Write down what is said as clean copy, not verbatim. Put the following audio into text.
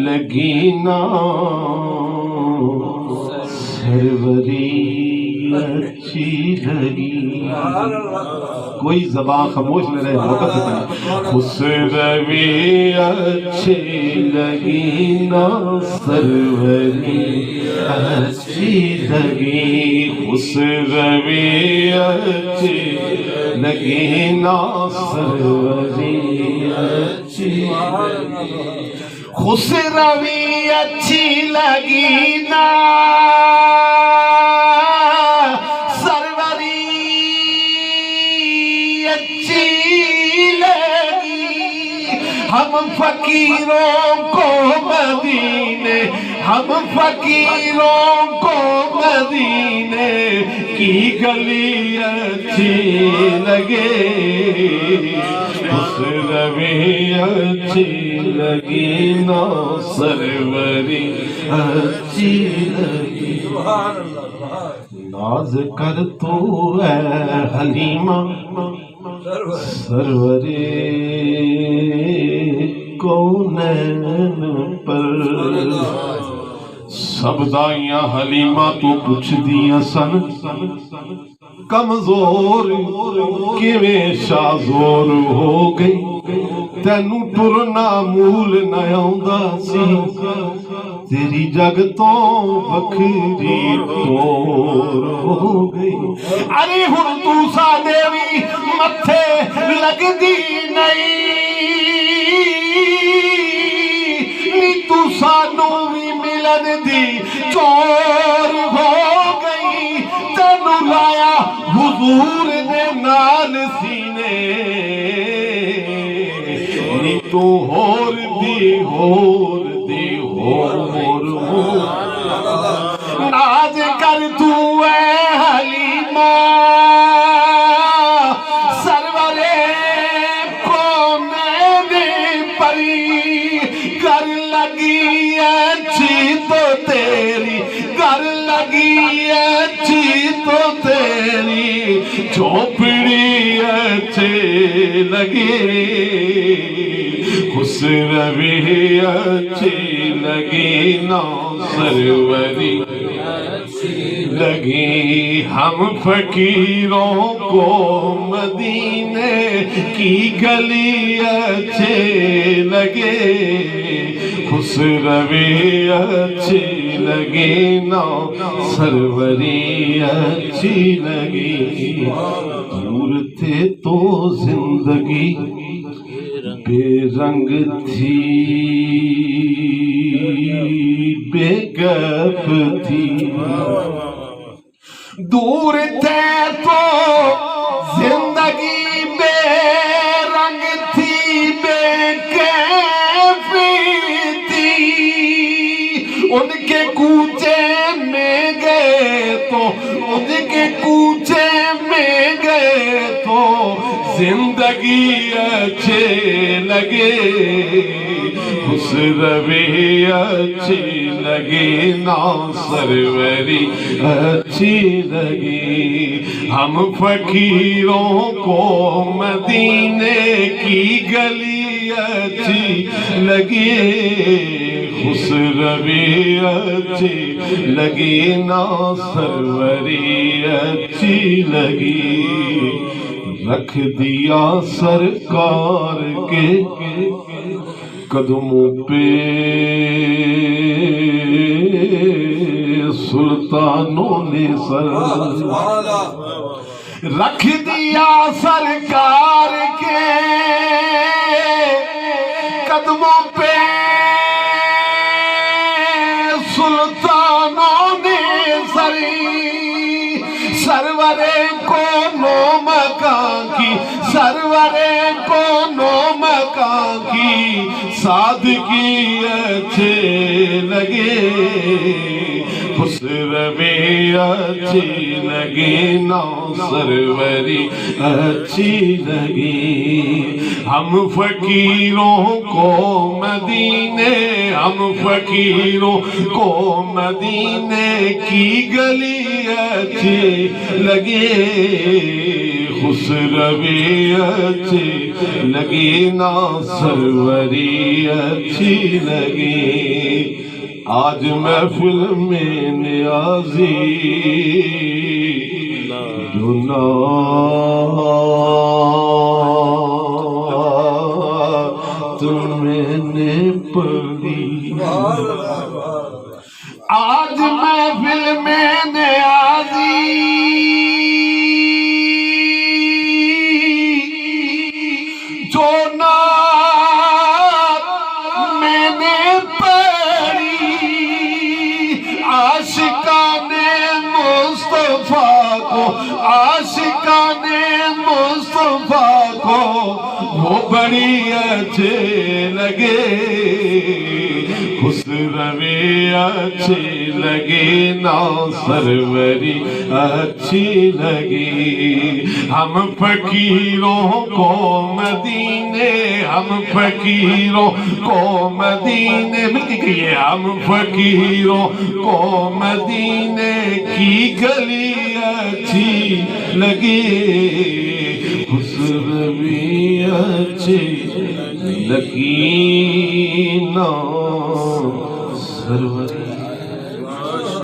لگی نا سروری اچھی لگی. کوئی زبان خاموش نہ رہے وقت اتنا. خسروی اچھی لگی نا سروری اچھی لگی. خسروی اچھی لگی نا سروری اچھی لگی. خسروی اچھی لگی نا سروری اچھی لگی. ہم فقیروں کو مدینے ہم فقیروں کو مدینے کی گلی اچھی لگے. خسروی اچھی لگی نا سروری اچھی لگی. ناز کر تو اے حلیمہ سروری کونین پر. سب دائیاں حلیمہ تو پوچھ دیا سن کمزور کیویں شازور ہو گئی. تینوں ٹرنا مول نہ آوندا سی تیری جگ تو بکھری ٹور ہو گئی. ارے ہن تو ساڈے وی متھے لگدی نہیں نی تو سانوں وی ملن دی چور ہو گئی. تینوں لایا حضور دے نال سینے نی تو ہور دی ناز کر تو اے حلیمہ سرورے کونین پری. گر لگی اچھی تو تیری گر لگی اچھی تو تیری جھوپڑی اچھی لگی. خسروی اچھی لگی نا سروری لگی. ہم فقیروں کو مدینے کی گلی اچھے لگے. خسروی اچھی لگی نا سروری اچھی لگی. دور تھے تو زندگی بے رنگ تھی بے گپ تھی. دور تھے تو زندگی بے رنگ تھی بے کیف تھی. ان کے کوچے میں گئے تو ان کے کوچے میں گئے تو زندگی اچھے لگے. خسروی اچھی لگی نا سروری اچھی لگی. ہم فقیروں کو مدینے کی گلی اچھی لگی. خسروی اچھی لگی نا سروری اچھی لگی. رکھ دیا سرکار کے قدموں پہ سلطانوں نے سر. رکھ دیا سرکار کے قدموں پہ سلطانوں نے سر. سرورے کونو مکان کی سرورے کونو مکان کی سادگی اچھے لگے. خسروی اچھی لگی نا سروری اچھی لگی. ہم فقیروں کو مدینے ہم فقیروں کو مدینے کی گلی اچھی لگے. خسروی اچھی لگی نا سروری اچھی لگی آج محفل میں نیازی جو میں نے پڑھی آج محفل میں نیازی جو نعت میں نے پڑھی عاشقان مصطفیٰ کو عاشقان مصطفیٰ کو وہ بڑی اچھے لگے خسروی اچھی لگی نا سروری اچھی لگی ہم فقیروں کو مدینے ہم فقیروں کو مدینے مل کے کہیے ہم فقیروں کو مدینے کی گلی اچھی لگی خسروی اچھی لگی نا سروری